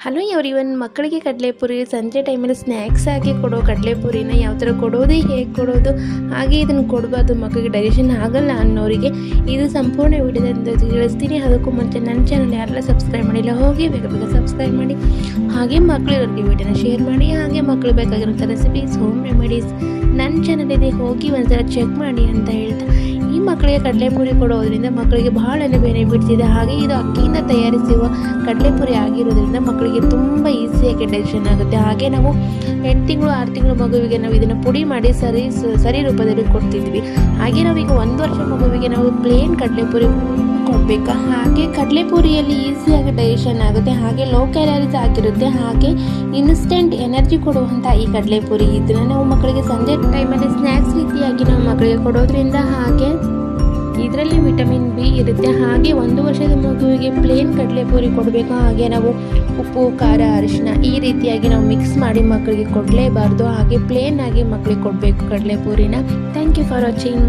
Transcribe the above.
Hello everyone, ಮಕ್ಕಳಿಗೆ ಕಡಲೆಪುರಿ ಸಂಜೆ ಟೈಮಲ್ಲಿ ಸ್ನ್ಯಾಕ್ಸ್ ಆಗಿ ಕೊಡೋ ಕಡಲೆಪುರಿನ ಯಾವ ಥರ ಕೊಡೋದು, ಹೇಗೆ ಕೊಡೋದು, ಹಾಗೆ ಇದನ್ನು ಕೊಡಬಾರ್ದು ಮಕ್ಕಳಿಗೆ ಡೈಜೆಷನ್ ಆಗಲ್ಲ ಅನ್ನೋರಿಗೆ ಇದು ಸಂಪೂರ್ಣ ವಿಡಿಯೋದಿಂದ ತಿಳಿಸ್ತೀನಿ. ಅದಕ್ಕೂ ಮುಂಚೆ ನನ್ನ ಚಾನಲ್ ಯಾರೆಲ್ಲ ಸಬ್ಸ್ಕ್ರೈಬ್ ಮಾಡಿಲ್ಲ ಹೋಗಿ ಬೇಗ ಬೇಗ ಸಬ್ಸ್ಕ್ರೈಬ್ ಮಾಡಿ, ಹಾಗೆ ಮಕ್ಕಳಿಗೆ ವಿಡಿಯೋನ ಶೇರ್ ಮಾಡಿ, ಹಾಗೆ ಮಕ್ಕಳು ಬೇಕಾಗಿರೋಂಥ ರೆಸಿಪೀಸ್, ಹೋಮ್ ರೆಮಿಡೀಸ್ ನನ್ನ ಚಾನಲಿದೆ, ಹೋಗಿ ಒಂದ್ಸಲ ಚೆಕ್ ಮಾಡಿ ಅಂತ ಹೇಳ್ತಾ, ಈ ಮಕ್ಕಳಿಗೆ ಕಡಲೆಪುರಿ ಕೊಡೋದ್ರಿಂದ ಮಕ್ಕಳಿಗೆ ಬಹಳನೇ ಬೆನಿಫಿಟ್ಸ್ ಇದೆ. ಹಾಗೆ ಇದು ಅಕ್ಕಿಯಿಂದ ತಯಾರಿಸುವ ಕಡಲೆಪುರಿ ಆಗಿರೋದ್ರಿಂದ ಮಕ್ಕಳಿಗೆ ತುಂಬ ಈಸಿಯಾಗಿ ಡೈಜೆಷನ್ ಆಗುತ್ತೆ. ಹಾಗೆ ನಾವು 8 ತಿಂಗಳು 6 ತಿಂಗಳು ಮಗುವಿಗೆ ನಾವು ಇದನ್ನು ಪುಡಿ ಮಾಡಿ ಸರಿ ರೂಪದಲ್ಲಿ ಕೊಡ್ತಿದ್ವಿ. ಹಾಗೆ ನಾವೀಗ 1 ವರ್ಷ ಮಗುವಿಗೆ ನಾವು ಪ್ಲೇನ್ ಕಡಲೆಪುರಿ ಕೊಡಬೇಕಾ. ಹಾಗೆ ಕಡಲೆಪುರಿಯಲ್ಲಿ ಈಸಿಯಾಗಿ ಡೈಜೆಷನ್ ಆಗುತ್ತೆ, ಹಾಗೆ ಲೋ ಕ್ಯಾಲರೀಸ್ ಆಗಿರುತ್ತೆ, ಹಾಗೆ ಇನ್ಸ್ಟೆಂಟ್ ಎನರ್ಜಿ ಕೊಡುವಂಥ ಈ ಕಡಲೆಪುರಿ ಇದನ್ನು ನಾವು ಮಕ್ಕಳಿಗೆ ಸಂಜೆ ಟೈಮಲ್ಲಿ ಸ್ನ್ಯಾಕ್ಸ್ ರೀತಿಯಾಗಿ ನಾವು ಮಕ್ಕಳಿಗೆ ಕೊಡೋದ್ರಿಂದ, ಹಾಗೆ ಇದರಲ್ಲಿ ವಿಟಮಿನ್ ಬಿ ಇರುತ್ತೆ. ಹಾಗೆ 1 ವರ್ಷದ ಮಗುವಿಗೆ ಪ್ಲೇನ್ ಕಡಲೆಪುರಿ ಕೊಡಬೇಕು. ಹಾಗೆ ನಾವು ಉಪ್ಪು, ಖಾರ, ಅರಿಶಿನ ಈ ರೀತಿಯಾಗಿ ನಾವು ಮಿಕ್ಸ್ ಮಾಡಿ ಮಕ್ಕಳಿಗೆ ಕೊಡಲೇಬಾರ್ದು. ಹಾಗೆ ಪ್ಲೇನ್ ಆಗಿ ಮಕ್ಕಳಿಗೆ ಕೊಡಬೇಕು ಕಡಲೆಪುರಿನ. Thank you for watching.